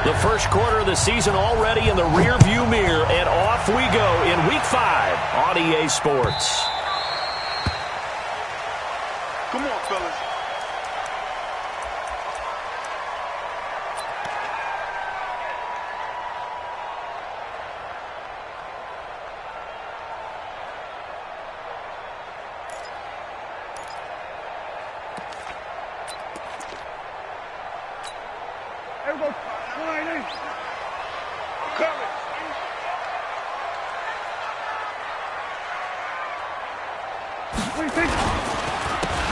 The first quarter of the season already in the rearview mirror, and off we go in Week 5 on EA Sports. Come on, fellas.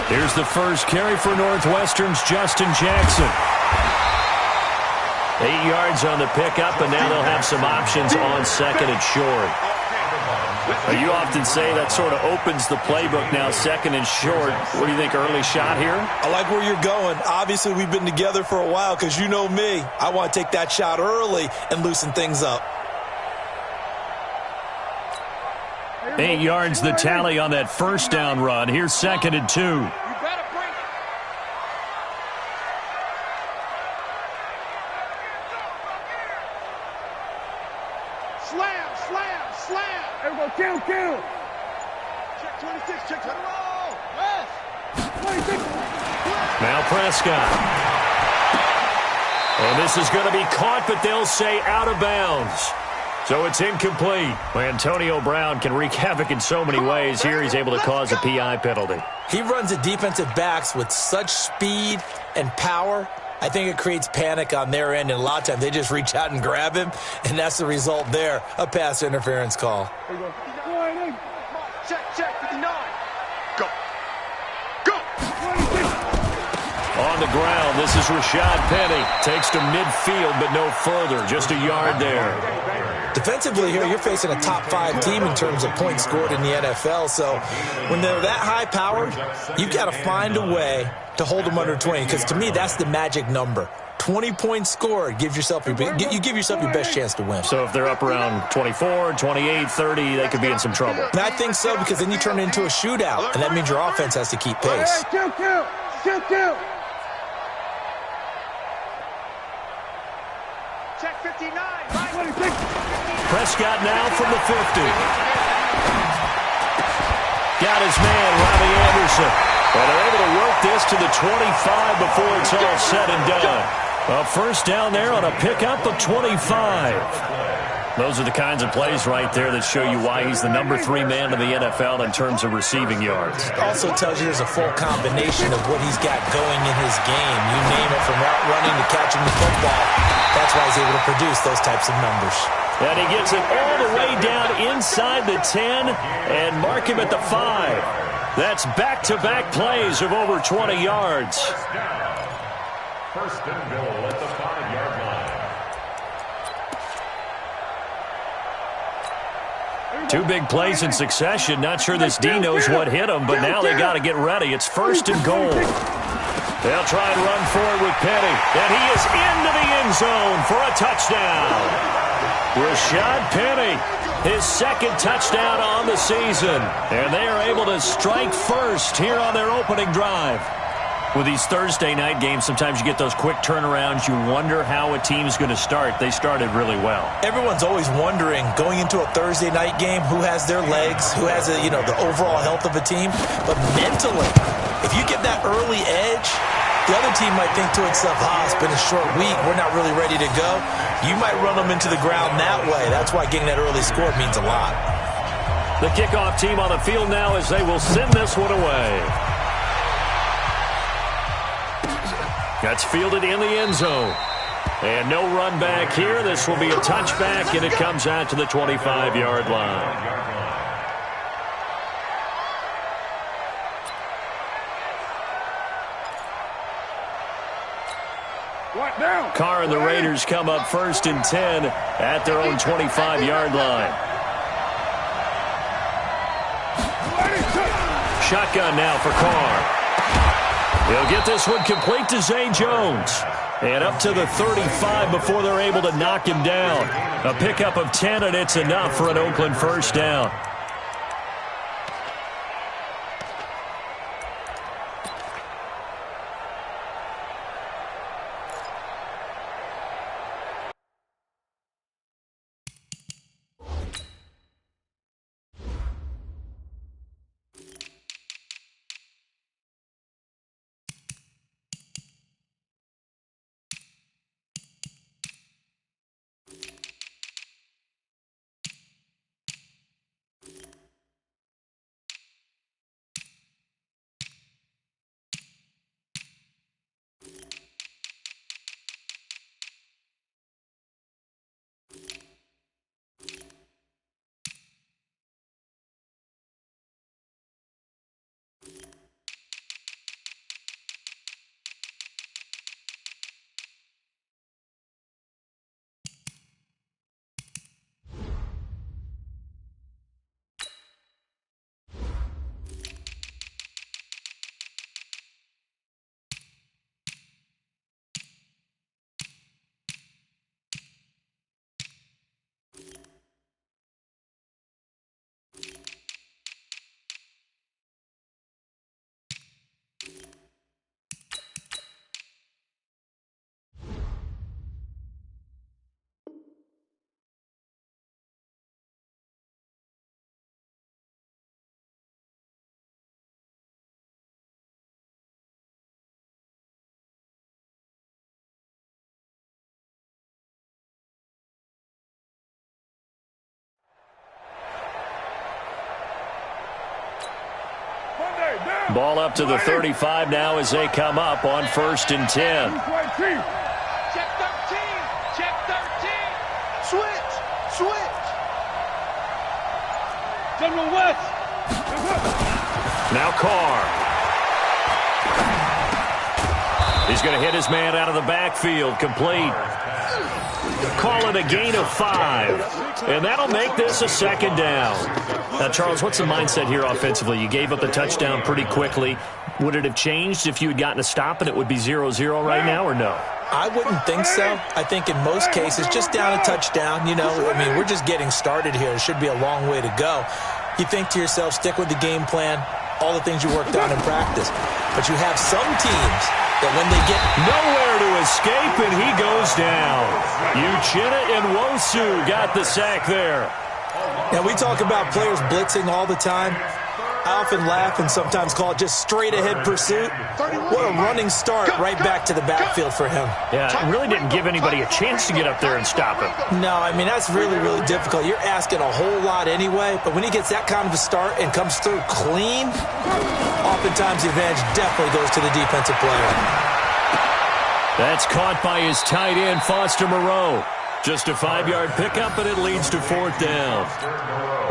Here's the first carry for Northwestern's Justin Jackson. 8 yards on the pickup, and now they'll have some options on second and short. You often say that sort of opens the playbook now, second and short. What do you think, early shot here? I like where you're going. Obviously, we've been together for a while because you know me. I want to take that shot early and loosen things up. 8 yards the tally on that first down run. Here's second and 2. You better bring it. Slam, slam, slam. Everybody kill. Check 26, check 20. West. 26. Now Prescott. And this is going to be caught, but they'll say out of bounds. So it's incomplete. Antonio Brown can wreak havoc in so many ways. Here he's able to cause a PI penalty. He runs the defensive backs with such speed and power. I think it creates panic on their end, and a lot of times they just reach out and grab him, and that's the result there, a pass interference call. Check, 59. Go. On the ground, this is Rashad Penny. Takes to midfield, but no further. Just a yard there. Defensively here, you're facing a top-5 team in terms of points scored in the NFL. So when they're that high-powered, you've got to find a way to hold them under 20. Because to me, that's the magic number. 20 points scored, you give yourself your best chance to win. So if they're up around 24, 28, 30, they could be in some trouble. And I think so, because then you turn it into a shootout, and that means your offense has to keep pace. Kill. Check 59. Prescott now from the 50. Got his man, Robbie Anderson. Well, they're able to work this to the 25 before it's all said and done. A first down there on a pickup of 25. Those are the kinds of plays right there that show you why he's the number 3 man in the NFL in terms of receiving yards. Also tells you there's a full combination of what he's got going in his game. You name it, from route running to catching the football. That's why he's able to produce those types of numbers. And he gets it all the way down inside the 10 and mark him at the 5. That's back-to-back plays of over 20 yards. First and goal at the 5-yard line. 2 big plays in succession. Not sure this D knows what hit him, but now they got to get ready. It's first and goal. They'll try and run forward with Penny. And he is into the end zone for a touchdown. Rashad Penny, his second touchdown on the season. And they are able to strike first here on their opening drive. With these Thursday night games, sometimes you get those quick turnarounds. You wonder how a team's going to start. They started really well. Everyone's always wondering, going into a Thursday night game, who has their legs, who has the overall health of a team. But mentally, if you get that early edge, the other team might think to itself, it's been a short week, we're not really ready to go. You might run them into the ground that way. That's why getting that early score means a lot. The kickoff team on the field now as they will send this one away. That's fielded in the end zone. And no run back here. This will be a touchback, and it comes out to the 25-yard line. Carr and the Raiders come up first and 10 at their own 25-yard line. Shotgun now for Carr. He'll get this one complete to Zay Jones. And up to the 35 before they're able to knock him down. A pickup of 10, and it's enough for an Oakland first down. Ball up to the 35 now as they come up on 1st and 10. Check 13. Check 13. Switch. Switch. General West. Now Carr. He's going to hit his man out of the backfield. Complete. Call it a gain of 5. And that'll make this a 2nd down. Now, Charles, what's the mindset here offensively? You gave up the touchdown pretty quickly. Would it have changed if you had gotten a stop and it would be 0-0 right now, or no? I wouldn't think so. I think in most cases, just down a touchdown, we're just getting started here. It should be a long way to go. You think to yourself, stick with the game plan, all the things you worked on in practice. But you have some teams that when they get nowhere to escape, and he goes down. Uchenna and Nwosu got the sack there. Now, we talk about players blitzing all the time. I often laugh and sometimes call it just straight-ahead pursuit. What a running start right back to the backfield for him. Yeah, it really didn't give anybody a chance to get up there and stop him. No, I mean, that's really, really difficult. You're asking a whole lot anyway, but when he gets that kind of a start and comes through clean, oftentimes the advantage definitely goes to the defensive player. That's caught by his tight end, Foster Moreau. Just a 5-yard pickup, and it leads to 4th down.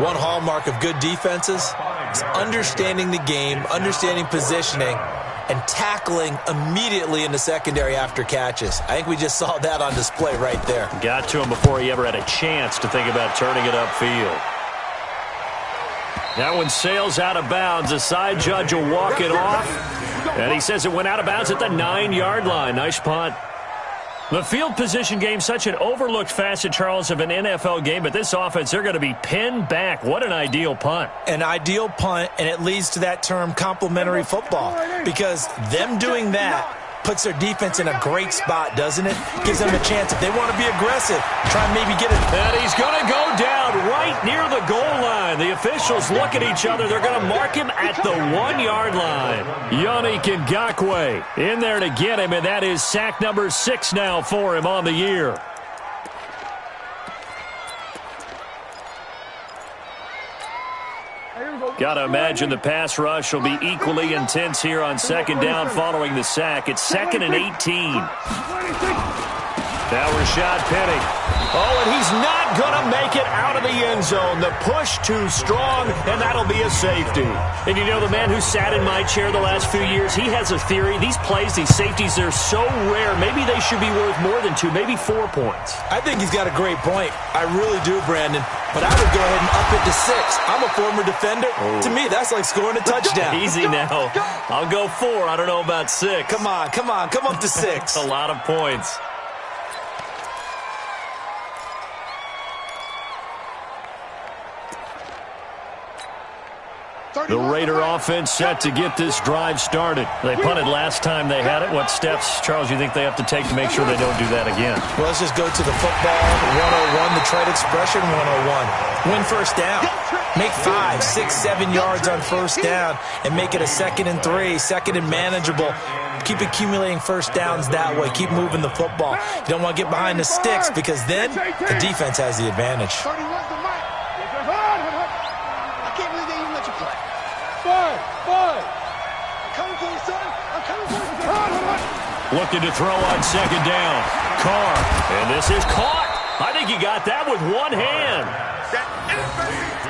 One hallmark of good defenses is understanding the game, understanding positioning, and tackling immediately in the secondary after catches. I think we just saw that on display right there. Got to him before he ever had a chance to think about turning it upfield. That one sails out of bounds. The side judge will walk it off, and he says it went out of bounds at the 9-yard line. Nice punt. The field position game, such an overlooked facet, Charles, of an NFL game, but this offense, they're going to be pinned back. What an ideal punt. An ideal punt, and it leads to that term complementary football, because them doing that puts their defense in a great spot, doesn't it? Gives them a chance, if they want to be aggressive, try and maybe get it. And he's going to go down right near the goal line. The officials look at each other. They're going to mark him at the 1-yard line. Yannick Ngakoue in there to get him, and that is sack number 6 now for him on the year. Got to imagine the pass rush will be equally intense here on 2nd down following the sack. It's 2nd and 18. Now Rashad Penny. Oh, and he's not going to make it out of the end zone. The push too strong, and that'll be a safety. And you know, the man who sat in my chair the last few years, he has a theory. These plays, these safeties, they're so rare. Maybe they should be worth more than 2, maybe 4 points. I think he's got a great point. I really do, Brandon. But I would go ahead and up it to 6. I'm a former defender. Oh. To me, that's like scoring a touchdown. Easy now. I'll go 4. I don't know about 6. Come on. Come up to 6. That's a lot of points. The Raider offense set to get this drive started. They punted last time they had it. What steps, Charles, you think they have to take to make sure they don't do that again? Well, let's just go to the football 101, the trade expression 101. Win first down. Make 5, 6, 7 yards on first down and make it a 2nd and 3, 2nd and manageable. Keep accumulating first downs that way. Keep moving the football. You don't want to get behind the sticks because then the defense has the advantage. Looking to throw on 2nd down. Carr. And this is caught. I think he got that with one hand.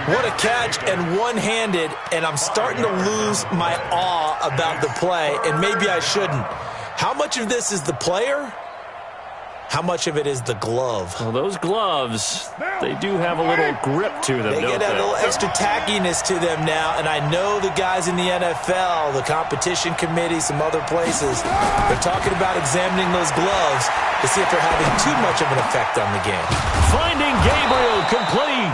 What a catch, and one-handed, and I'm starting to lose my awe about the play, and maybe I shouldn't. How much of this is the player? How much of it is the glove? Well, those gloves, they do have a little grip to them, don't they? They get a little extra tackiness to them now, and I know the guys in the NFL, the competition committee, some other places, they're talking about examining those gloves to see if they're having too much of an effect on the game. Finding Gabriel complete.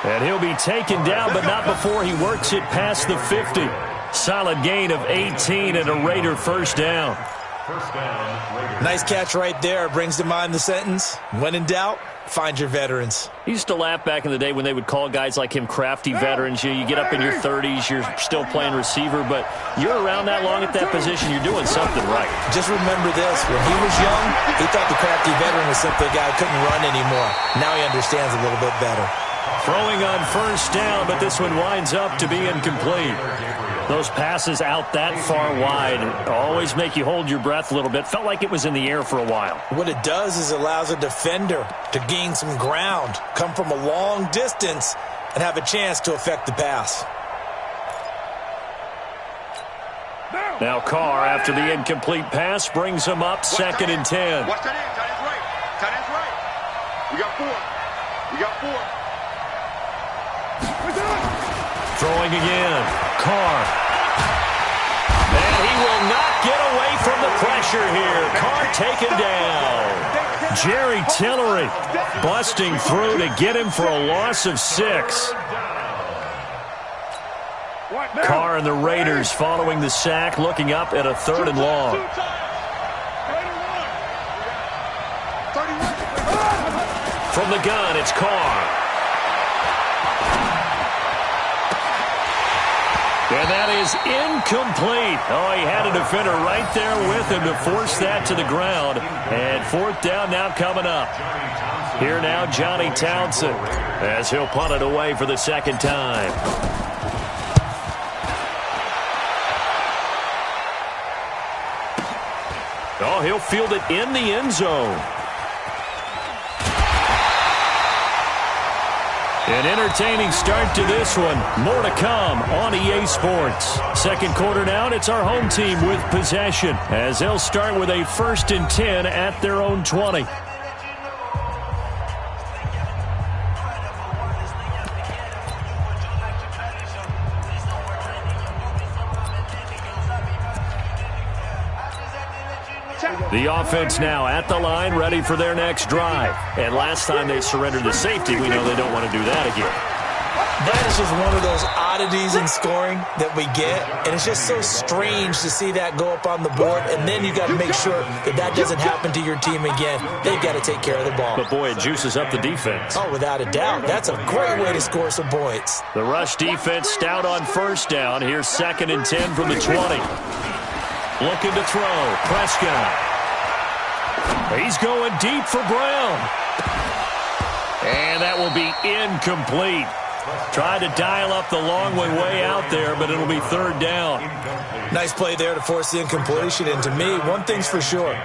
And he'll be taken down, but not before he works it past the 50. Solid gain of 18 and a Raider first down. Nice catch right there. Brings to mind the sentence, when in doubt, find your veterans. I used to laugh back in the day when they would call guys like him crafty veterans. You get up in your 30s, you're still playing receiver, but you're around that long at that position, you're doing something right. Just remember this. When he was young, he thought the crafty veteran was simply a guy who couldn't run anymore. Now he understands a little bit better. Throwing on first down, but this one winds up to be incomplete. Those passes out that far wide always make you hold your breath a little bit. Felt like it was in the air for a while. What it does is allows a defender to gain some ground, come from a long distance, and have a chance to affect the pass. Now Carr, after the incomplete pass, brings him up 2nd and 10. Watch that end. Tight end's right. Tight end's right. We got 4. We got 4. Throwing again. Carr. And he will not get away from the pressure here. Carr taken down. Jerry Tillery busting through to get him for a loss of 6. Carr and the Raiders following the sack, looking up at a 3rd and long. From the gun, it's Carr. And that is incomplete. Oh, he had a defender right there with him to force that to the ground. And 4th down now coming up. Here now, Johnny Townsend, as he'll punt it away for the 2nd time. Oh, he'll field it in the end zone. An entertaining start to this one. More to come on EA Sports. 2nd quarter now, and it's our home team with possession, as they'll start with a 1st and 10 at their own 20. The offense now at the line, ready for their next drive. And last time they surrendered the safety, we know they don't want to do that again. That is just one of those oddities in scoring that we get, and it's just so strange to see that go up on the board, and then you got to make sure that that doesn't happen to your team again. They've got to take care of the ball. But, boy, it juices up the defense. Oh, without a doubt. That's a great way to score some points. The rush defense stout on first down. Here's 2nd and 10 from the 20. Looking to throw. Prescott. He's going deep for Brown. And that will be incomplete. Tried to dial up the long one way out there, but it'll be 3rd down. Nice play there to force the incompletion. And to me, one thing's for sure.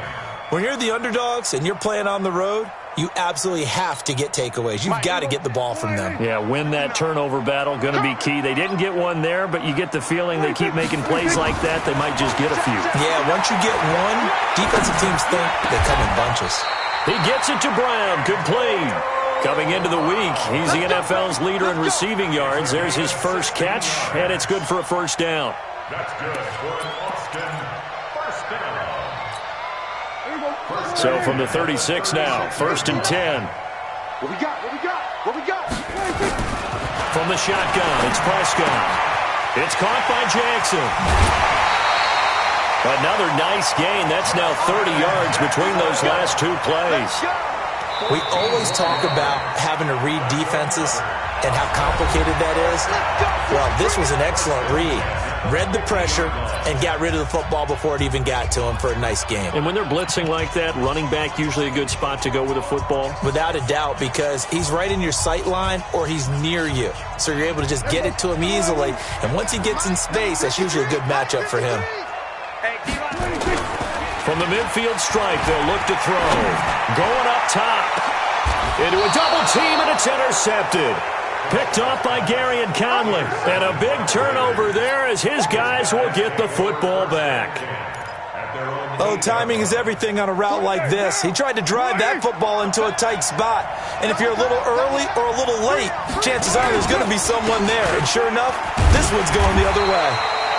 When you're the underdogs and you're playing on the road, you absolutely have to get takeaways. You've got to get the ball from them. Yeah, win that turnover battle, going to be key. They didn't get one there, but you get the feeling they keep making plays like that, they might just get a few. Yeah, once you get one, defensive teams think they come in bunches. He gets it to Brown. Good play. Coming into the week, he's the NFL's leader in receiving yards. There's his first catch, and it's good for a 1st down. That's good for Austin. 1st down. So from the 36 now, 1st and 10. What we got? What we got? What we got? From the shotgun, it's Prescott. It's caught by Jackson. Another nice gain. That's now 30 yards between those last 2 plays. We always talk about having to read defenses and how complicated that is. Well, this was an excellent read. Read the pressure and got rid of the football before it even got to him for a nice game. And when they're blitzing like that, running back usually a good spot to go with a football? Without a doubt, because he's right in your sight line or he's near you. So you're able to just get it to him easily. And once he gets in space, that's usually a good matchup for him. From the midfield stripe, they'll look to throw. Going up top. Into a double team, and it's intercepted. Picked off by Gary and Conley. And a big turnover there as his guys will get the football back. Oh, timing is everything on a route like this. He tried to drive that football into a tight spot. And if you're a little early or a little late, chances are there's going to be someone there. And sure enough, this one's going the other way.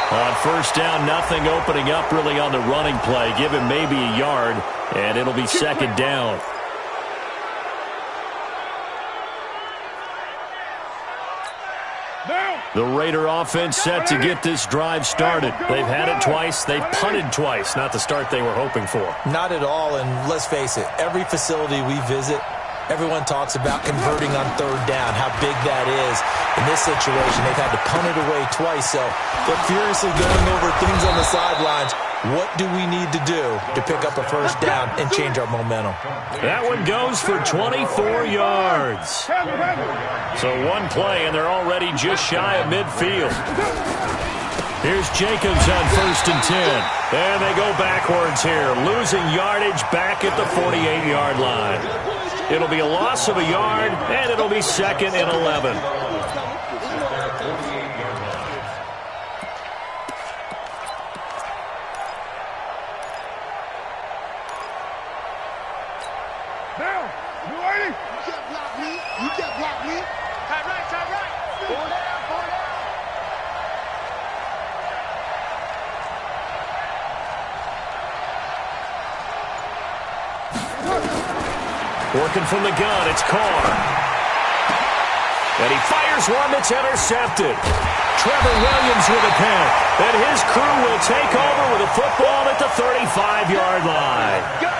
On first down, nothing opening up really on the running play. Give him maybe a yard, and it'll be 2nd down. The Raider offense set to get this drive started. They've had it twice. They've punted twice. Not the start they were hoping for. Not at all, and let's face it, every facility we visit, everyone talks about converting on 3rd down, how big that is. In this situation, they've had to punt it away twice, so they're furiously going over things on the sidelines, What do we need to do to pick up a first down and change our momentum? That one goes for 24 yards. So one play, and they're already just shy of midfield. Here's Jacobs on 1st and 10. And they go backwards here, losing yardage back at the 48-yard line. It'll be a loss of a yard, and it'll be 2nd and 11. Working from the gun, it's Carr. And he fires one that's intercepted. Trevor Williams with a pick. And his crew will take over with a football at the 35-yard line.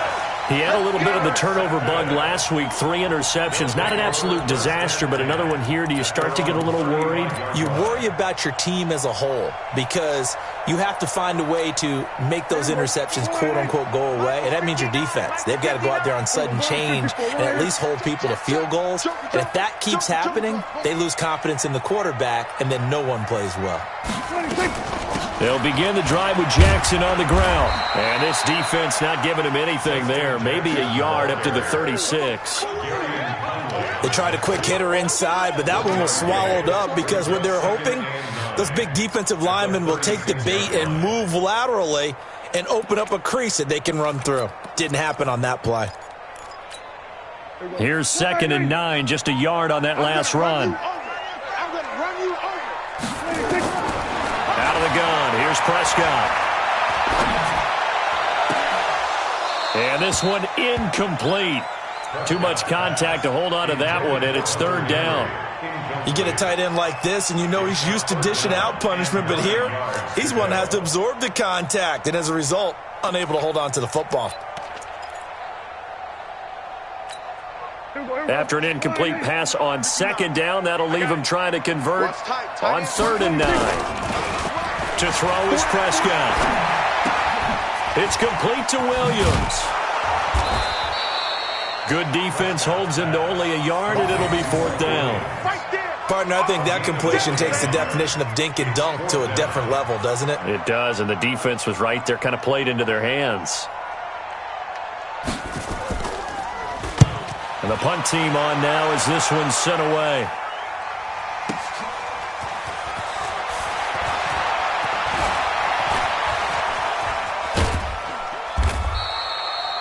He had a little bit of the turnover bug last week, 3 interceptions. Not an absolute disaster, but another one here. Do you start to get a little worried? You worry about your team as a whole because you have to find a way to make those interceptions, quote-unquote, go away, and that means your defense. They've got to go out there on sudden change and at least hold people to field goals. And if that keeps happening, they lose confidence in the quarterback, and then no one plays well. They'll begin the drive with Jackson on the ground. And this defense not giving him anything there. Maybe a yard up to the 36. They tried a quick hitter inside, but that one was swallowed up because what they're hoping, those big defensive linemen will take the bait and move laterally and open up a crease that they can run through. Didn't happen on that play. Here's 2nd and 9, just a yard on that last run. Out of the gun, here's Prescott. And this one incomplete. Too much contact to hold on to that one, and it's 3rd down. You get a tight end like this, and you know he's used to dishing out punishment, but here, he's one that has to absorb the contact, and as a result, unable to hold on to the football. After an incomplete pass on 2nd down, that'll leave him trying to convert on 3rd and 9. To throw is Prescott. It's complete to Williams. Good defense holds him to only a yard, and it'll be 4th down. Partner, I think that completion takes the definition of dink and dunk to a different level, doesn't it? It does, and the defense was right there, kind of played into their hands. And the punt team on now as this one's sent away.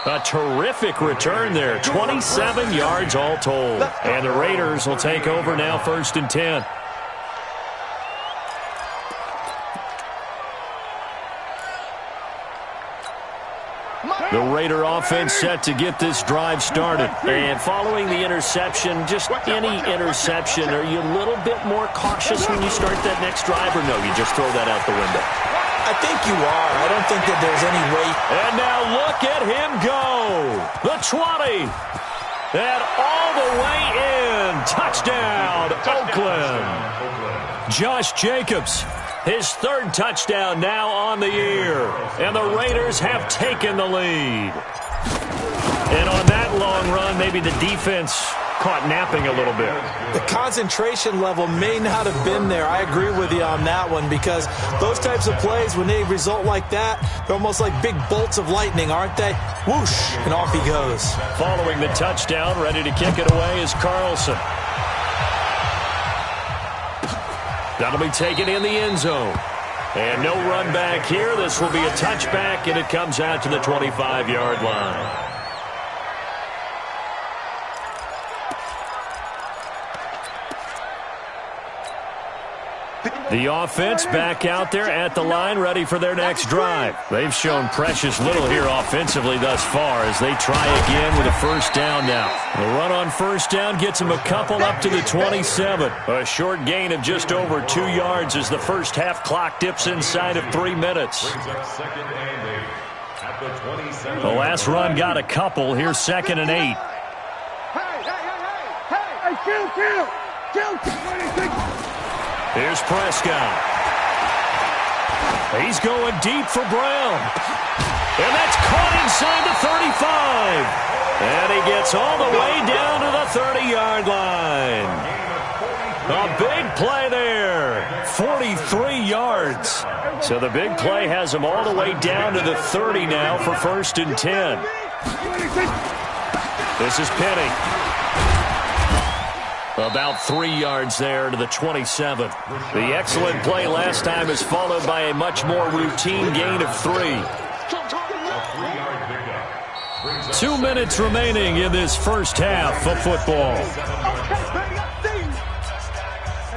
A terrific return there. 27 yards all told. And the Raiders will take over now 1st and 10. The Raider offense set to get this drive started. And following the interception, just any interception, are you a little bit more cautious when you start that next drive, or no, you just throw that out the window? I think you are. I don't think that there's any way. And now look at him go. The 20. And all the way in. Touchdown, Oakland. Josh Jacobs, his 3rd touchdown now on the year. And the Raiders have taken the lead. And on that long run, maybe the defense caught napping a little bit. The concentration level may not have been there. I agree with you on that one because those types of plays, when they result like that, they're almost like big bolts of lightning, aren't they? Whoosh, and off he goes. Following the touchdown, ready to kick it away is Carlson. That'll be taken in the end zone. And no run back here. This will be a touchback, and it comes out to the 25-yard line. The offense back out there at the line, ready for their next drive. They've shown precious little here offensively thus far as they try again with a 1st down now. The run on 1st down gets them a couple up to the 27. A short gain of just over 2 yards as the first half clock dips inside of 3 minutes. The last run got a couple. Here's 2nd and 8. Here's Prescott. He's going deep for Brown. And that's caught inside the 35. And he gets all the way down to the 30-yard line. A big play there. 43 yards. So the big play has him all the way down to the 30 now for 1st and 10. This is Penny. About 3 yards there to the 27. The excellent play last time is followed by a much more routine gain of 3. 2 minutes remaining in this first half of football.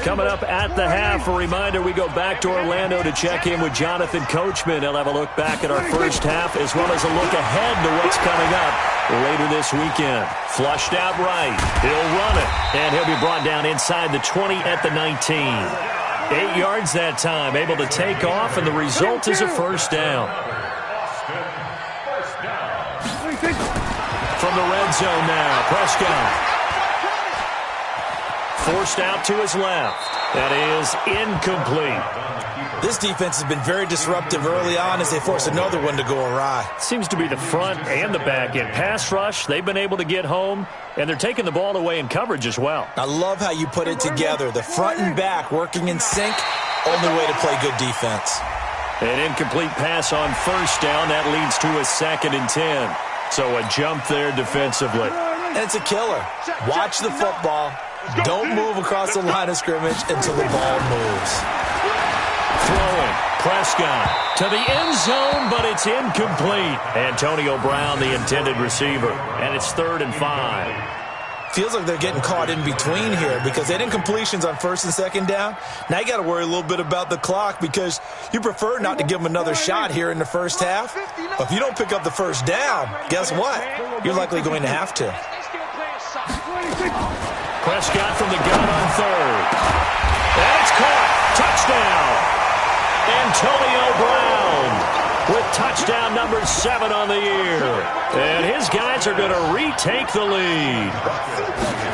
Coming up at the half, a reminder, we go back to Orlando to check in with Jonathan Coachman. He'll have a look back at our first half as well as a look ahead to what's coming up later this weekend. Flushed out right. He'll run it, and he'll be brought down inside the 20 at the 19. 8 yards that time, able to take off, and the result is a first down. From the red zone now, Prescott. Forced out to his left. That is incomplete. This defense has been very disruptive early on as they force another one to go awry. Seems to be the front and the back end. Pass rush, they've been able to get home, and they're taking the ball away in coverage as well. I love how you put it together. The front and back working in sync, only way to play good defense. An incomplete pass on first down. That leads to a 2nd and 10. So a jump there defensively. And it's a killer. Watch the football. Don't move across the line of scrimmage until the ball moves. Throwing. Prescott to the end zone, but it's incomplete. Antonio Brown, the intended receiver. And it's 3rd and 5. Feels like they're getting caught in between here because they didn't incompletions on 1st and 2nd down. Now you got to worry a little bit about the clock because you prefer not to give them another shot here in the first half. But if you don't pick up the first down, guess what? You're likely going to have to. Prescott from the gun on 3rd. And it's caught. Touchdown. Antonio Brown with touchdown number 7 on the year. And his guys are going to retake the lead.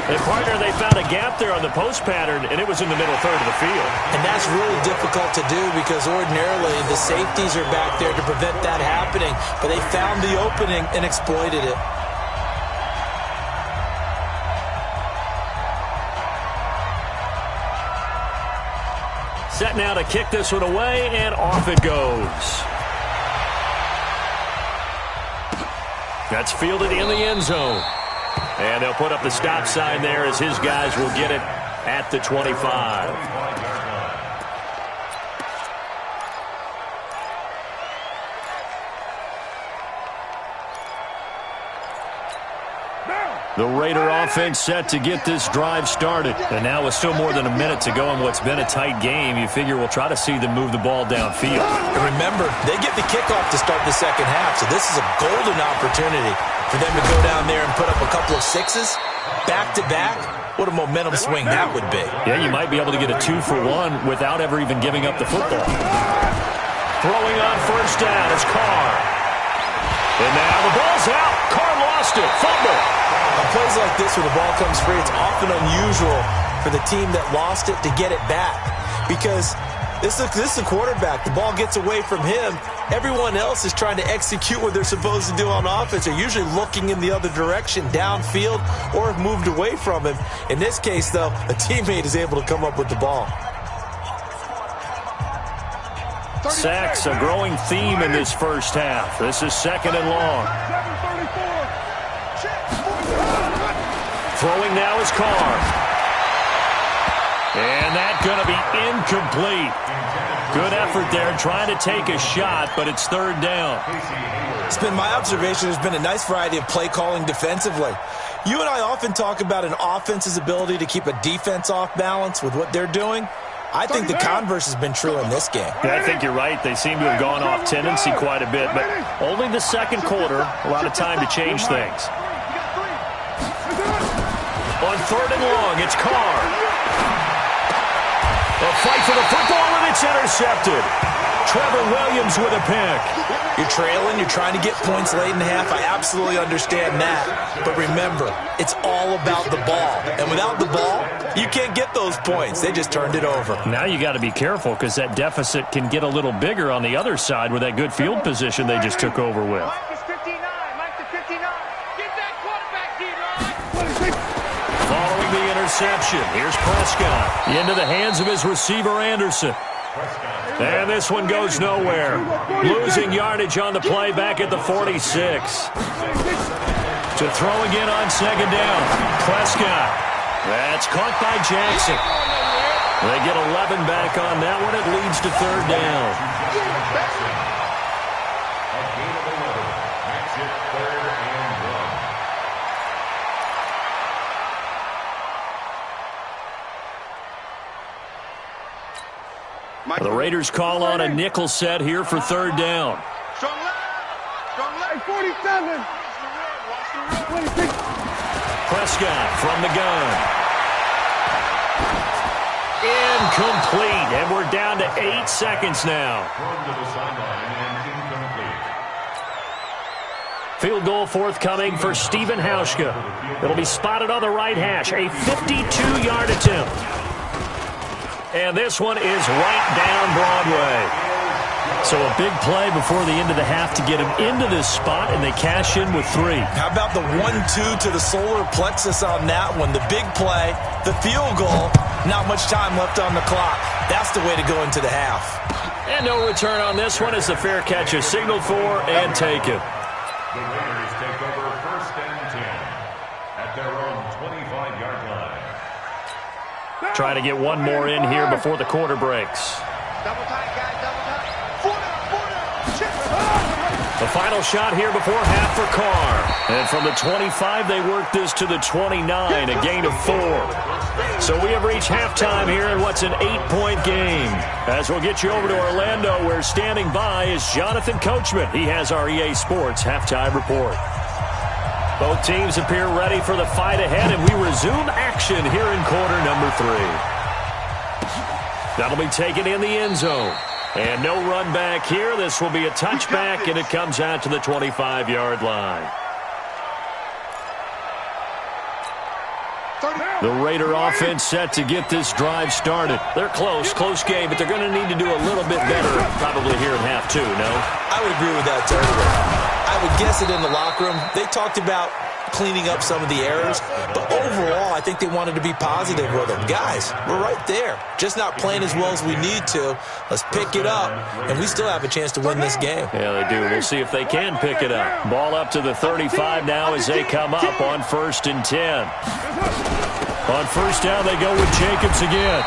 And partner, they found a gap there on the post pattern, and it was in the middle 3rd of the field. And that's really difficult to do because ordinarily the safeties are back there to prevent that happening. But they found the opening and exploited it. Set now to kick this one away, and off it goes. That's fielded in the end zone. And they'll put up the stop sign there as his guys will get it at the 25. The Raider offense set to get this drive started. And now with still more than a minute to go in what's been a tight game, you figure we'll try to see them move the ball downfield. And remember, they get the kickoff to start the second half, so this is a golden opportunity for them to go down there and put up a couple of sixes back-to-back. What a momentum swing that would be. Yeah, you might be able to get a 2-for-1 without ever even giving up the football. Throwing on first down is Carr. And now the ball's out. Carr lost it. Fumble. On plays like this where the ball comes free, it's often unusual for the team that lost it to get it back because this is a quarterback. The ball gets away from him. Everyone else is trying to execute what they're supposed to do on offense. They're usually looking in the other direction, downfield, or have moved away from him. In this case, though, a teammate is able to come up with the ball. Sacks, a growing theme in this first half. This is 2nd and long. Throwing now is Carr. And that's going to be incomplete. Good effort there trying to take a shot, but it's 3rd down. It's been my observation there's been a nice variety of play calling defensively. You and I often talk about an offense's ability to keep a defense off balance with what they're doing. I think the converse has been true in this game. Yeah, I think you're right. They seem to have gone off tendency quite a bit, but only the second quarter, a lot of time to change things. On 3rd and long, it's Carr. A fight for the football, and it's intercepted. Trevor Williams with a pick. You're trailing, you're trying to get points late in the half. I absolutely understand that. But remember, it's all about the ball. And without the ball, You can't get those points. They just turned it over. Now you got to be careful because that deficit can get a little bigger on the other side with that good field position they just took over with. Mike is 59. Mike to 59. Get that quarterback, D-Rod. Following the interception, here's Prescott into the hands of his receiver, Anderson. And this one goes nowhere. Losing yardage on the play back at the 46. To throw again on second down. Prescott. That's caught by Jackson. They get 11 back on that one. It leads to third down. A gain of 11 makes it 3rd and 1. The Raiders call on a nickel set here for third down. Strong left. Strong left. 47. Prescott from the gun. Incomplete, and we're down to 8 seconds now. Thrown to the sideline and incomplete. Field goal forthcoming for Stephen Hauschka. It'll be spotted on the right hash, a 52-yard attempt. And this one is right down Broadway. So a big play before the end of the half to get him into this spot, and they cash in with 3. How about the 1-2 to the solar plexus on that one? The big play, the field goal, not much time left on the clock. That's the way to go into the half. And no return on this one as the fair catch is signaled for and taken. The Raiders take over 1st and 10 at their own 25-yard line. Try to get one more in here before the quarter breaks. Double tight, guys. Double tight. The final shot here before half for Carr. And from the 25, they work this to the 29, a gain of 4. So we have reached halftime here in what's an 8-point game. As we'll get you over to Orlando, where standing by is Jonathan Coachman. He has our EA Sports halftime report. Both teams appear ready for the fight ahead, and we resume action here in quarter number 3. That'll be taken in the end zone. And no run back here. This will be a touchback, and it comes out to the 25-yard line. The Raider offense set to get this drive started. They're close game, but they're going to need to do a little bit better probably here in half 2, no? I would agree with that totally. I would guess it in the locker room. They talked about cleaning up some of the errors, but overall, I think they wanted to be positive with them. Guys, we're right there. Just not playing as well as we need to. Let's pick it up, and we still have a chance to win this game. Yeah, they do. We'll see if they can pick it up. Ball up to the 35 now as they come up on 1st and 10. On 1st down, they go with Jacobs again.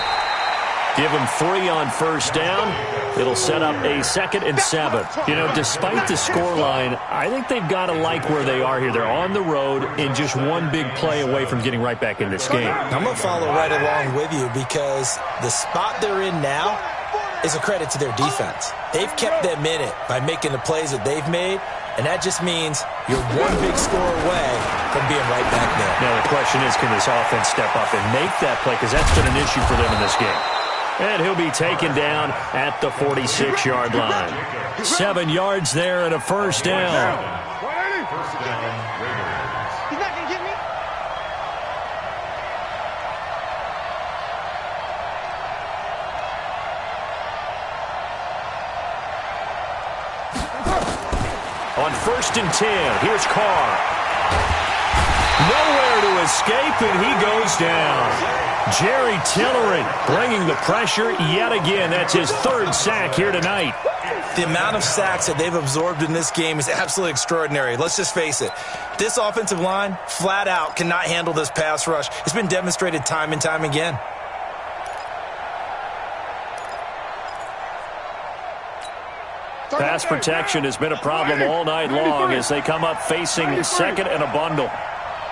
Give him 3 on 1st down. It'll set up a 2nd and 7. You know, despite the scoreline, I think they've got to like where they are here. They're on the road and just one big play away from getting right back in this game. I'm going to follow right along with you because the spot they're in now is a credit to their defense. They've kept them in it by making the plays that they've made, and that just means you're one big score away from being right back there. Now the question is, can this offense step up and make that play? Because that's been an issue for them in this game. And he'll be taken down at the 46-yard line. 7 yards there and a 1st down. 1st down, Raiders. He's not going to get me. On 1st and 10, here's Carr. Nowhere to escape, and he goes down. Jerry Tillery bringing the pressure yet again. That's his 3rd sack here tonight. The amount of sacks that they've absorbed in this game is absolutely extraordinary. Let's just face it. This offensive line, flat out, cannot handle this pass rush. It's been demonstrated time and time again. Pass protection has been a problem all night long as they come up facing 2nd and a bundle.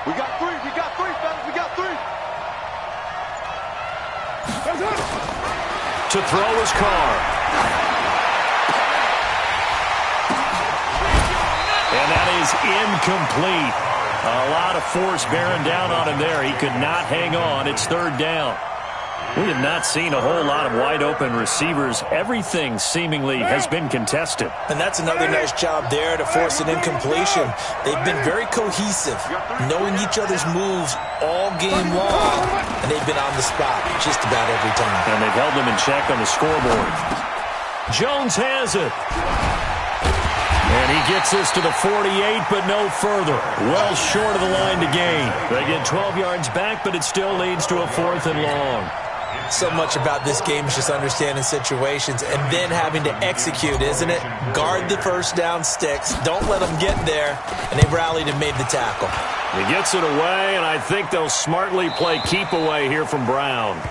We got 3. We got 3, fellas. We got 3. To throw is Carr. And that is incomplete. A lot of force bearing down on him there. He could not hang on. It's 3rd down. We have not seen a whole lot of wide-open receivers. Everything seemingly has been contested. And that's another nice job there to force an incompletion. They've been very cohesive, knowing each other's moves all game long, and they've been on the spot just about every time. And they've held them in check on the scoreboard. Jones has it. And he gets this to the 48, but no further. Well short of the line to gain. They get 12 yards back, but it still leads to a 4th and long. So much about this game is just understanding situations and then having to execute, isn't it? Guard the first down sticks. Don't let them get there. And they rallied and made the tackle. He gets it away, and I think they'll smartly play keep away here from Brown.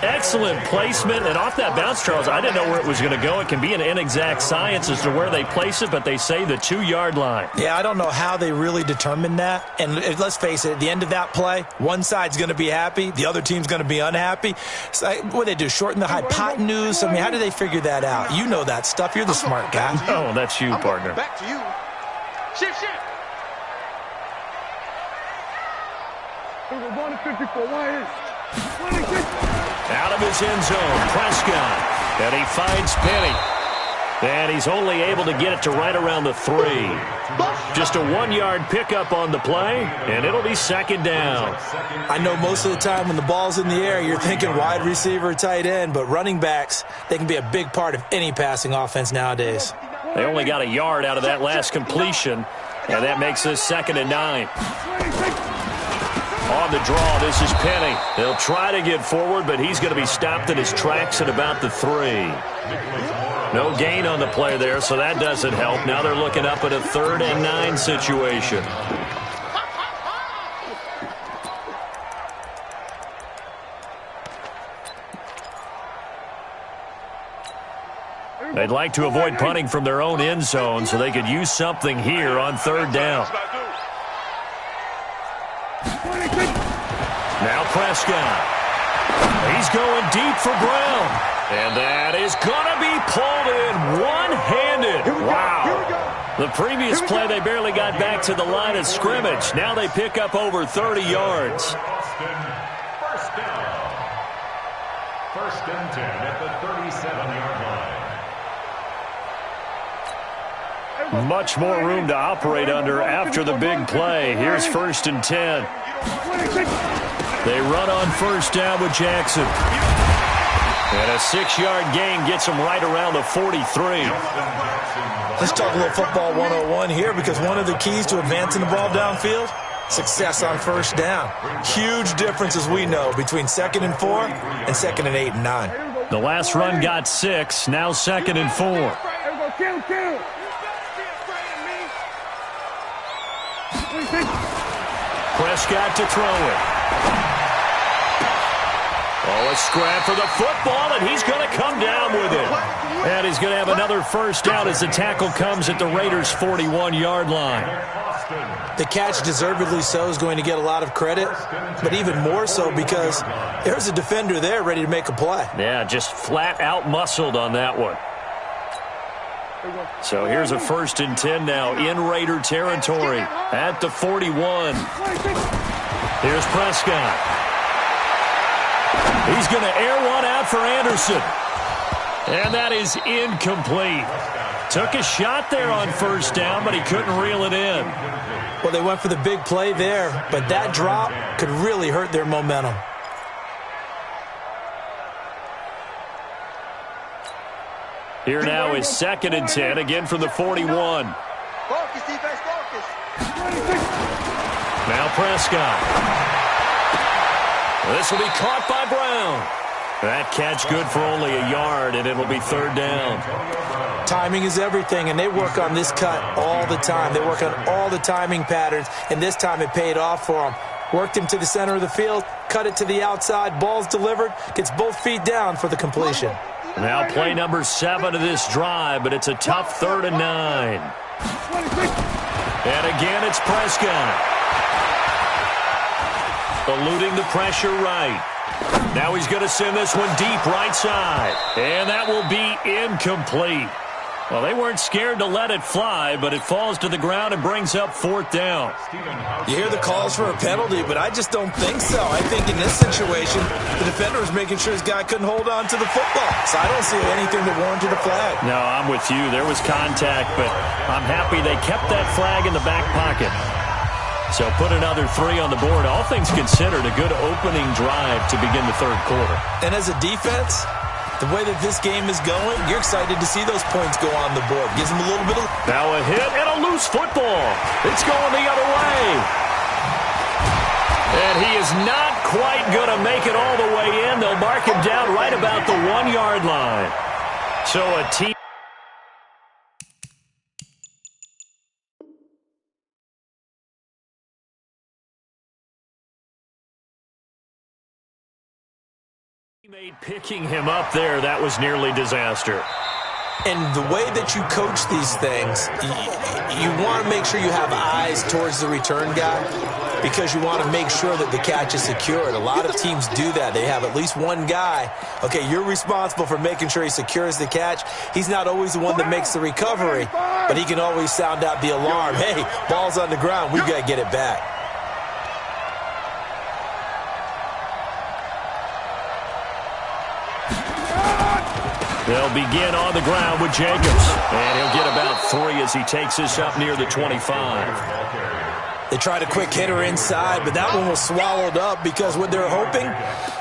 Excellent placement, and off that bounce, Charles, I didn't know where it was going to go. It can be an inexact science as to where they place it, but they say the 2-yard line. Yeah, I don't know how they really determined that. And let's face it, at the end of that play, one side's going to be happy, the other team's going to be unhappy. So what do they do, shorten the hypotenuse? I mean, how do they figure that out? You know that stuff. You're the smart guy. Oh, that's you, partner. Back to you. Shift. We're going to 54. Why is 26? Out of his end zone, Prescott. And he finds Penny. And he's only able to get it to right around the 3. Just a 1-yard pickup on the play, and it'll be 2nd down. I know most of the time when the ball's in the air, you're thinking wide receiver, tight end, but running backs, they can be a big part of any passing offense nowadays. They only got a yard out of that last completion, and that makes this 2nd and 9. On the draw, this is Penny. They'll try to get forward, but he's going to be stopped in his tracks at about the 3. No gain on the play there, so that doesn't help. Now they're looking up at a 3rd and 9 situation. They'd like to avoid punting from their own end zone so they could use something here on 3rd down. Now Prescott. He's going deep for Brown. And that is going to be pulled in one-handed. Wow. The previous play, they barely got back to the line of scrimmage. Now they pick up over 30 yards. First down. 1st and 10 at the 37-yard line. Much more room to operate under after the big play. Here's 1st and 10. They run on 1st down with Jackson. And a 6-yard gain gets them right around the 43. Let's talk a little football 101 here, because one of the keys to advancing the ball downfield, success on 1st down. Huge difference, as we know, between 2nd and 4 and 2nd and 8 and 9. The last run got 6, now 2nd and 4. Kill. Prescott to throw it. Oh, a scrap for the football, and he's going to come down with it. And he's going to have another 1st down as the tackle comes at the Raiders' 41-yard line. The catch, deservedly so, is going to get a lot of credit, but even more so because there's a defender there ready to make a play. Yeah, just flat out muscled on that one. So here's a 1st and 10 now in Raider territory at the 41. Here's Prescott. He's going to air one out for Anderson. And that is incomplete. Took a shot there on 1st down, but he couldn't reel it in. Well, they went for the big play there, but that drop could really hurt their momentum. Here now is 2nd and 10, again from the 41. Focus, defense, focus. Now Prescott. This will be caught by Brown. That catch good for only a yard, and it'll be 3rd down. Timing is everything, and they work on this cut all the time. They work on all the timing patterns, and this time it paid off for them. Worked him to the center of the field, cut it to the outside, ball's delivered, gets both feet down for the completion. Now play number 7 of this drive, but it's a tough 3rd and 9. And again, it's Prescott. Eluding the pressure right. Now he's going to send this one deep right side. And that will be incomplete. Well, they weren't scared to let it fly, but it falls to the ground and brings up 4th down. You hear the calls for a penalty, but I just don't think so. I think in this situation, the defender was making sure his guy couldn't hold on to the football. So I don't see anything that warranted a flag. No, I'm with you. There was contact, but I'm happy they kept that flag in the back pocket. So put another 3 on the board. All things considered, a good opening drive to begin the 3rd quarter. And as a defense, the way that this game is going, you're excited to see those points go on the board. Gives them a little bit of... Now a hit and a loose football. It's going the other way. And he is not quite going to make it all the way in. They'll mark him down right about the 1-yard line. So a team... Picking him up there, that was nearly disaster. And the way that you coach these things, you want to make sure you have eyes towards the return guy because you want to make sure that the catch is secured. A lot of teams do that. They have at least one guy. Okay, you're responsible for making sure he secures the catch. He's not always the one that makes the recovery, but he can always sound out the alarm. Hey, ball's on the ground. We've got to get it back. They'll begin on the ground with Jacobs. And he'll get about 3 as he takes this up near the 25. They tried a quick hitter inside, but that one was swallowed up because what they're hoping,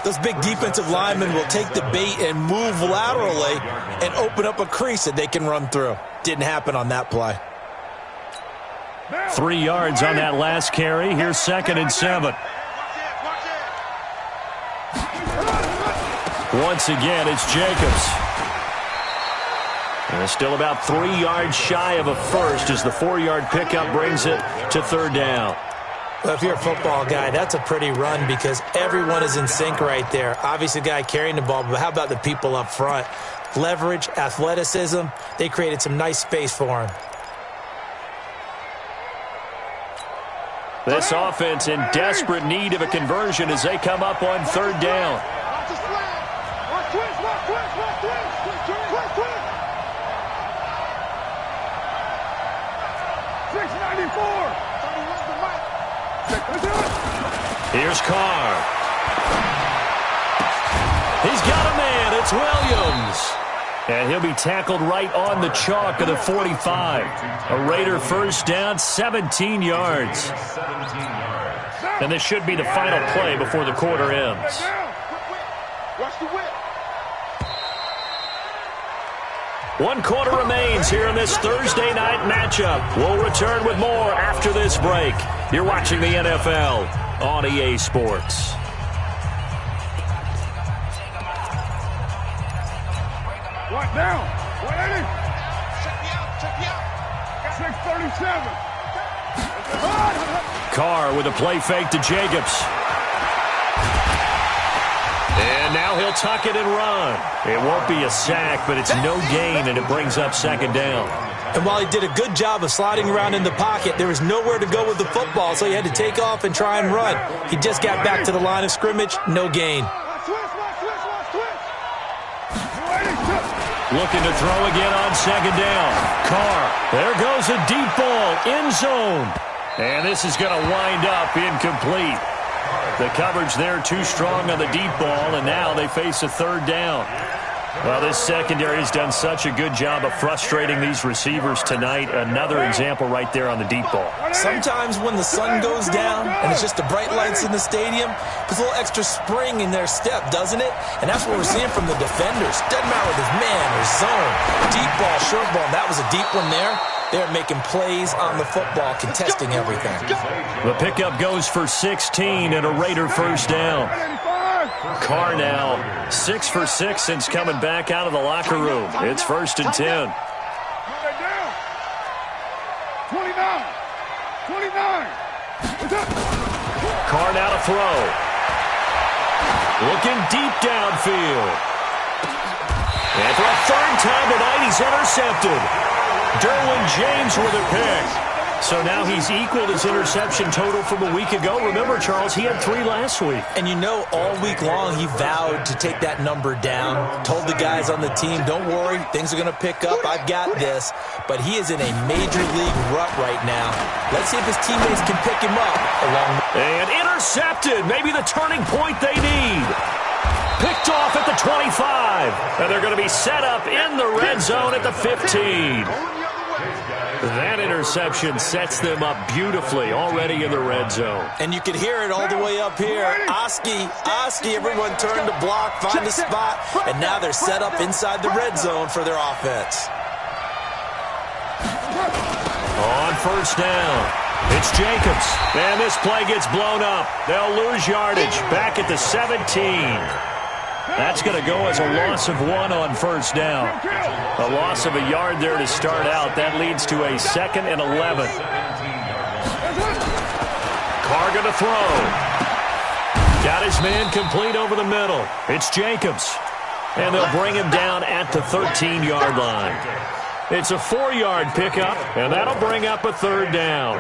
those big defensive linemen will take the bait and move laterally and open up a crease that they can run through. Didn't happen on that play. 3 yards on that last carry. Here's 2nd and 7. Once again, it's Jacobs. And it's still about 3 yards shy of a first as the 4-yard pickup brings it to 3rd down. Well, if you're a football guy, that's a pretty run because everyone is in sync right there. Obviously, the guy carrying the ball, but how about the people up front? Leverage, athleticism, they created some nice space for him. This offense in desperate need of a conversion as they come up on 3rd down. Here's Carr. He's got a man. It's Williams. And he'll be tackled right on the chalk of the 45. A Raider first down, 17 yards. And this should be the final play before the quarter ends. Watch the whip. 1 quarter remains here in this Thursday night matchup. We'll return with more after this break. You're watching the NFL on EA Sports. What down? 180. Check me out. 637. Carr with a play fake to Jacobs. And now he'll tuck it and run. It won't be a sack, but it's no gain, and it brings up 2nd down. And while he did a good job of sliding around in the pocket, there was nowhere to go with the football, so he had to take off and try and run. He just got back to the line of scrimmage, no gain. Looking to throw again on 2nd down. Carr, there goes a deep ball, end zone. And this is going to wind up incomplete. The coverage there too strong on the deep ball, and now they face a 3rd down. Well, this secondary has done such a good job of frustrating these receivers tonight. Another example right there on the deep ball. Sometimes when the sun goes down and it's just the bright lights in the stadium, there's a little extra spring in their step, doesn't it? And that's what we're seeing from the defenders. Doesn't matter whether it's man or zone, deep ball, short ball. That was a deep one there. They're making plays on the football, contesting everything. The pickup goes for 16 and a Raider first down. Carr now 6 for 6 since coming back out of the locker room. It's 1st and 10. 29. Carr now to throw. Looking deep downfield. And for a 3rd time tonight, he's intercepted. Derwin James with a pick. So now he's equaled his interception total from a week ago. Remember, Charles, he had 3 last week. And you know, all week long he vowed to take that number down, told the guys on the team, don't worry, things are going to pick up, I've got this. But he is in a major league rut right now. Let's see if his teammates can pick him up along. And intercepted, maybe the turning point they need. Picked off at the 25. And they're going to be set up in the red zone at the 15. That interception sets them up beautifully already in the red zone. And you can hear it all the way up here. Oski, everyone turned to block, find a spot, and now they're set up inside the red zone for their offense. On first down, it's Jacobs. And this play gets blown up. They'll lose yardage back at the 17. That's going to go as a loss of 1 on first down. A loss of a yard there to start out. That leads to a 2nd and 11. Carr going to throw. Got his man complete over the middle. It's Jacobs. And they'll bring him down at the 13-yard line. It's a 4-yard pickup, and that'll bring up a 3rd down.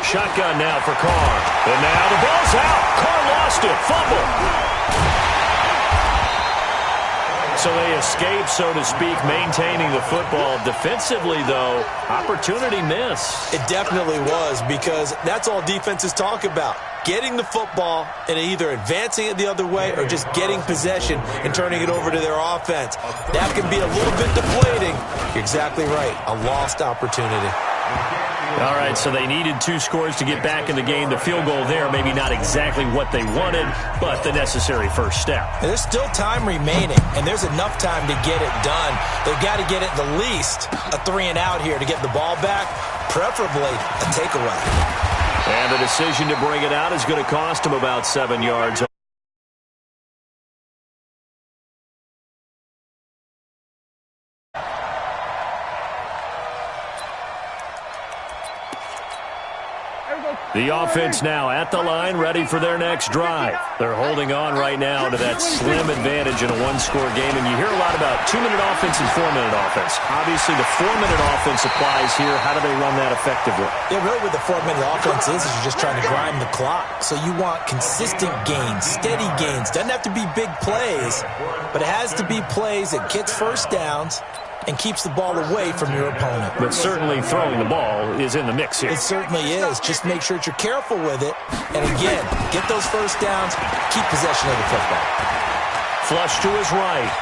Shotgun now for Carr. And now the ball's out. Carr lost it. Fumble. So they escape, so to speak, maintaining the football. Defensively, though, opportunity miss. It definitely was, because that's all defenses talk about. Getting the football and either advancing it the other way or just getting possession and turning it over to their offense. That can be a little bit deflating. You're exactly right. A lost opportunity. All right, so they needed 2 scores to get back in the game. The field goal there, maybe not exactly what they wanted, but the necessary first step. And there's still time remaining, and there's enough time to get it done. They've got to get it the least a 3-and-out here to get the ball back, preferably a takeaway. And the decision to bring it out is going to cost him about 7 yards. The offense now at the line, ready for their next drive. They're holding on right now to that slim advantage in a 1-score game. And you hear a lot about 2-minute offense and 4-minute offense. Obviously, the 4-minute offense applies here. How do they run that effectively? Yeah, really what the 4-minute offense is you're just trying to grind the clock. So you want consistent gains, steady gains. Doesn't have to be big plays, but it has to be plays that gets first downs and keeps the ball away from your opponent. But certainly throwing the ball is in the mix here. It certainly is. Just make sure that you're careful with it. And again, get those first downs, keep possession of the football. Flush to his right.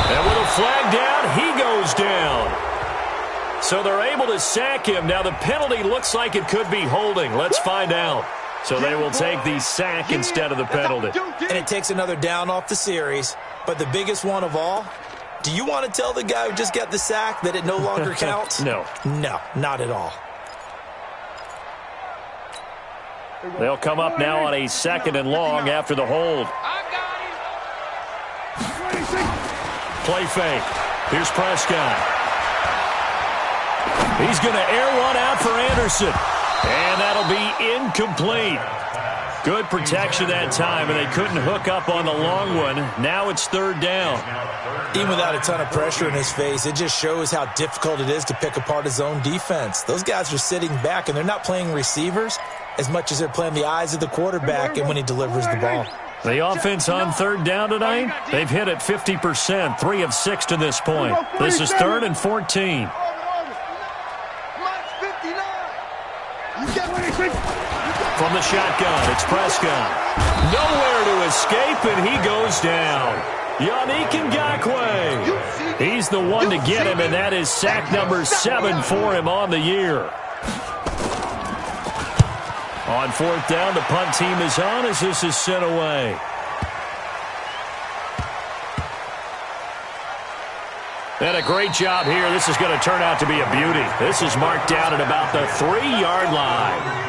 And with a flag down, he goes down. So they're able to sack him. Now the penalty looks like it could be holding. Let's find out. So they will take the sack instead of the penalty. And it takes another down off the series. But the biggest one of all, do you want to tell the guy who just got the sack that it no longer counts? No. No, not at all. They'll come up now on a 2nd and long after the hold. Play fake. Here's Prescott. He's going to air one out for Anderson. And that'll be incomplete. Good protection that time, and they couldn't hook up on the long one. Now it's 3rd down. Even without a ton of pressure in his face, it just shows how difficult it is to pick apart his own defense. Those guys are sitting back, and they're not playing receivers as much as they're playing the eyes of the quarterback and when he delivers the ball. The offense on 3rd down tonight, they've hit it 50%, 3 of 6 to this point. This is 3rd and 14. From the shotgun, it's Prescott. Nowhere to escape, and he goes down. Yannick Ngakoue. He's the one to get him, and that is sack number 7 for him on the year. On 4th down, the punt team is on as this is sent away. And a great job here. This is going to turn out to be a beauty. This is marked down at about the 3-yard line.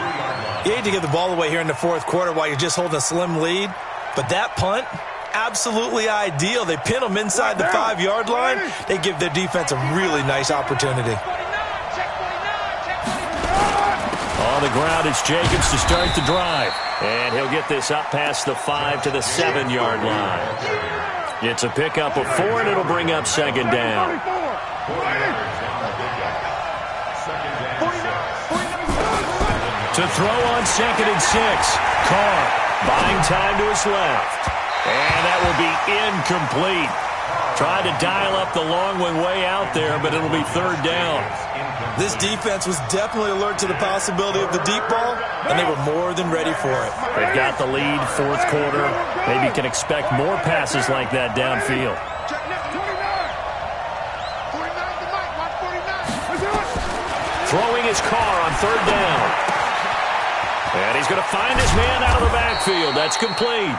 You hate to give the ball away here in the 4th quarter while you're just holding a slim lead. But that punt, absolutely ideal. They pin them inside the 5-yard line. They give their defense a really nice opportunity. on the ground. It's Jacobs to start the drive. And he'll get this up past the 5 to the 7-yard line. It's a pickup of 4, and it'll bring up second down. To throw on 2nd and 6. Carr buying time to his left. And that will be incomplete. Tried to dial up the long one way out there, but it'll be 3rd down. This defense was definitely alert to the possibility of the deep ball, and they were more than ready for it. They've got the lead, 4th quarter. Maybe can expect more passes like that downfield. Throwing his Carr on 3rd down. And he's going to find his man out of the backfield. That's complete.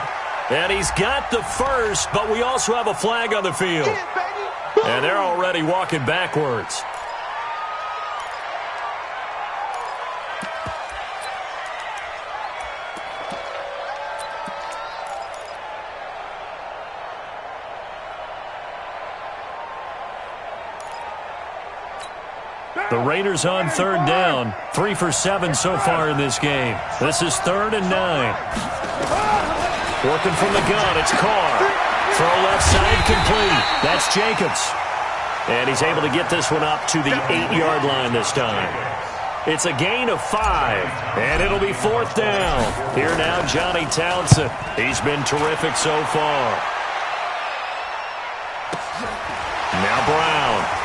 And he's got the first, but we also have a flag on the field. And they're already walking backwards. The Raiders on 3rd down. 3 for 7 so far in this game. This is 3rd and 9. Working from the gun, it's Carr. Throw left side complete. That's Jacobs. And he's able to get this one up to the 8-yard line this time. It's a gain of 5, and it'll be 4th down. Here now, Johnny Townsend. He's been terrific so far. Now Brown.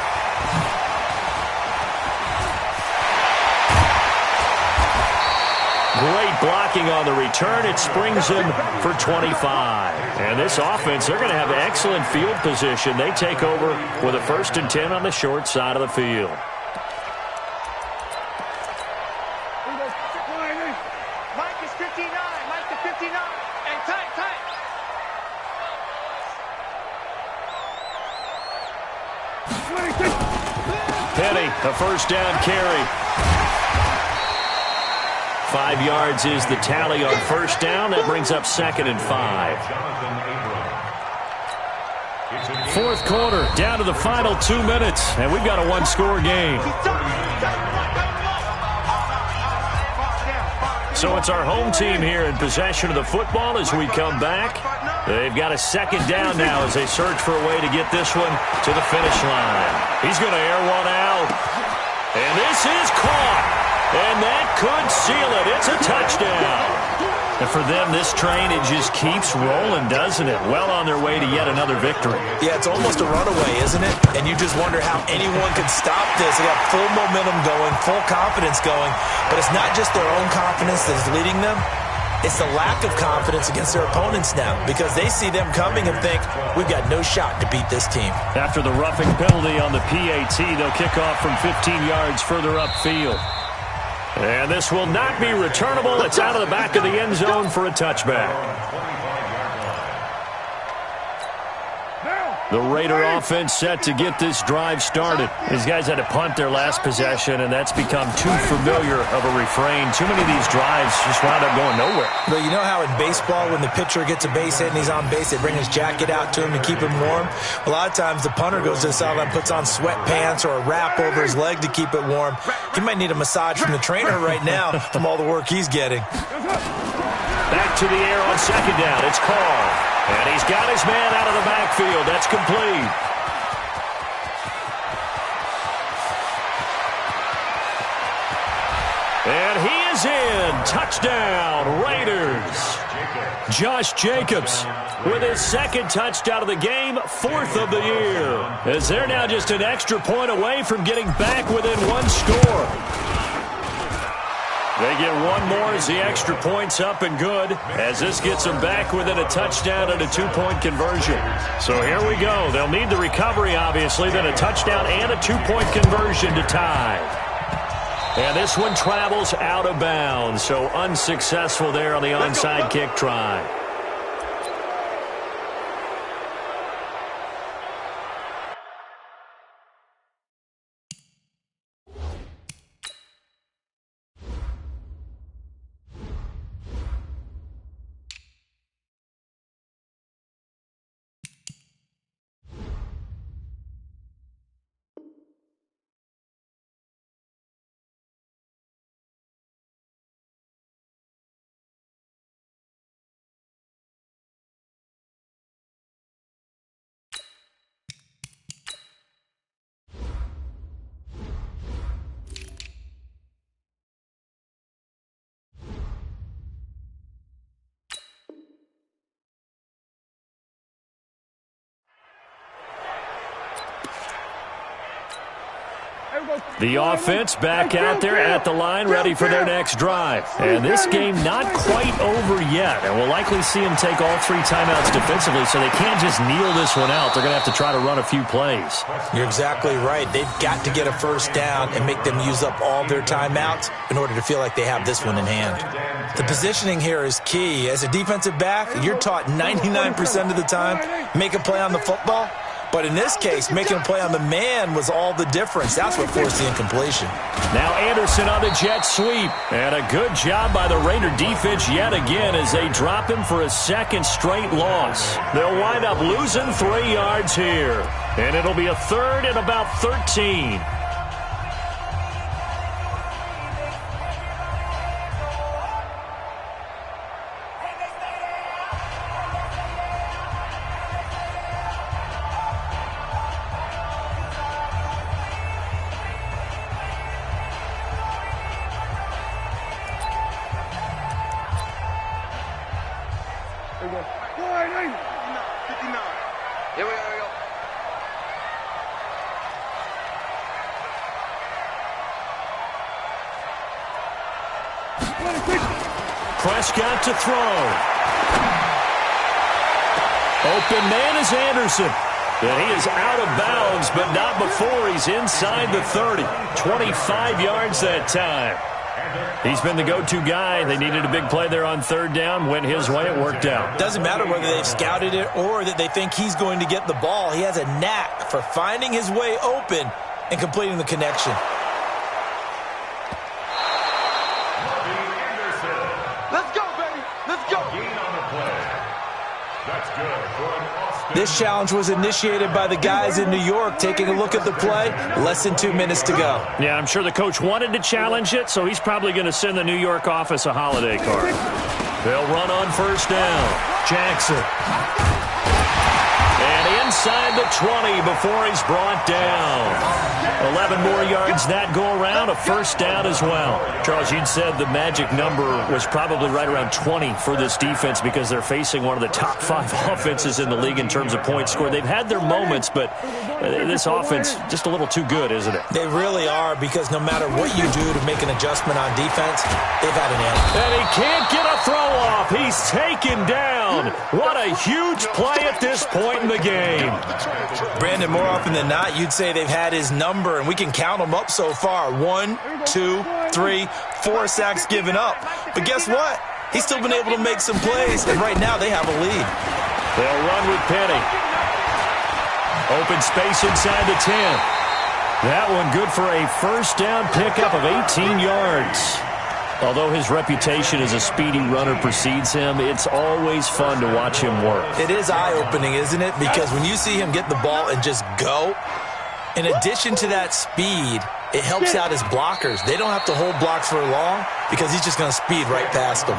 Great blocking on the return. It springs him for 25. And this offense, they're going to have excellent field position. They take over with a 1st and 10 on the short side of the field. Mike is 59. Mike to 59. And tight. Penny, a 1st down carry. 5 yards is the tally on 1st down. That brings up 2nd and 5. 4th quarter, down to the final 2 minutes, and we've got a 1-score game. So it's our home team here in possession of the football as we come back. They've got a 2nd down now as they search for a way to get this one to the finish line. He's going to air one out. And this is caught. And that could seal it. It's a touchdown. And for them, this train, it just keeps rolling, doesn't it? Well on their way to yet another victory. Yeah, it's almost a runaway, isn't it? And you just wonder how anyone can stop this. They got full momentum going, full confidence going. But it's not just their own confidence that is leading them. It's the lack of confidence against their opponents now because they see them coming and think, we've got no shot to beat this team. After the roughing penalty on the PAT, they'll kick off from 15 yards further upfield. And this will not be returnable. It's out of the back of the end zone for a touchback. The Raider offense set to get this drive started. These guys had to punt their last possession, and that's become too familiar of a refrain. Too many of these drives just wound up going nowhere. But you know how in baseball, when the pitcher gets a base hit and he's on base, they bring his jacket out to him to keep him warm? A lot of times the punter goes to the sideline, puts on sweatpants or a wrap over his leg to keep it warm. He might need a massage from the trainer right now from all the work he's getting. Back to the air on 2nd down. It's Carr. And he's got his man out of the backfield. That's complete. And he is in. Touchdown, Raiders. Josh Jacobs with his 2nd touchdown of the game, 4th of the year. As they're now just an extra point away from getting back within 1 score. They get one more as the extra point's up and good, as this gets them back within a touchdown and a 2-point conversion. So here we go. They'll need the recovery, obviously, then a touchdown and a 2-point conversion to tie. And this one travels out of bounds, so unsuccessful there on the onside kick try. The offense back out there at the line, ready for their next drive. And this game not quite over yet. And we'll likely see them take all 3 timeouts defensively, so they can't just kneel this one out. They're going to have to try to run a few plays. You're exactly right. They've got to get a first down and make them use up all their timeouts in order to feel like they have this one in hand. The positioning here is key. As a defensive back, you're taught 99% of the time, make a play on the football. But in this case, making a play on the man was all the difference. That's what forced the incompletion. Now Anderson on the jet sweep. And a good job by the Raider defense yet again as they drop him for a second straight loss. They'll wind up losing 3 yards here. And it'll be a 3rd and about 13. Here we go. Prescott to throw. Open man is Anderson. And he is out of bounds, but not before he's inside the 30. 25 yards that time. He's been the go-to guy. They needed a big play there on 3rd down. Went his way. It worked out. Doesn't matter whether they've scouted it or that they think he's going to get the ball. He has a knack for finding his way open and completing the connection. Let's go, baby. Let's go. That's good for an Austin. This challenge was initiated by the guys in New York. Taking a look at the play, less than 2 minutes to go. Yeah, I'm sure the coach wanted to challenge it, so he's probably going to send the New York office a holiday card. They'll run on 1st down. Jackson. And inside the 20 before he's brought down. 11 more yards that go around, a 1st down as well. Charles, you'd said the magic number was probably right around 20 for this defense because they're facing one of the top 5 offenses in the league in terms of points scored. They've had their moments, but this offense just a little too good, isn't it? They really are, because no matter what you do to make an adjustment on defense, they've had an answer. And he can't get a throw off. He's taken down. What a huge play at this point in the game. Brandon, more often than not, you'd say they've had his number, and we can count them up so far. 1, 2, 3, 4 sacks given up. But guess what? He's still been able to make some plays, and right now they have a lead. They'll run with Penny. Open space inside the 10. That one good for a 1st down pickup of 18 yards. Although his reputation as a speedy runner precedes him, it's always fun to watch him work. It is eye-opening, isn't it? Because when you see him get the ball and just go, in addition to that speed, it helps out his blockers. They don't have to hold blocks for long because he's just going to speed right past them.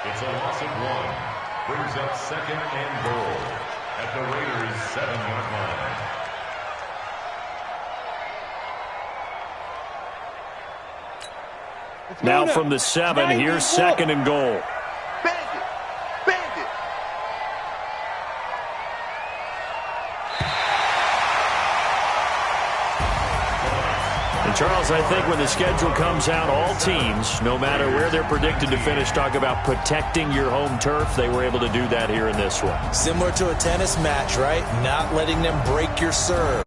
It's a loss of 1. Brings up 2nd and goal at the Raiders' 7-yard line. Now from the 7, here's 2nd and goal. Bandit. Bandit. And Charles, I think when the schedule comes out, all teams, no matter where they're predicted to finish, talk about protecting your home turf. They were able to do that here in this one. Similar to a tennis match, right? Not letting them break your serve.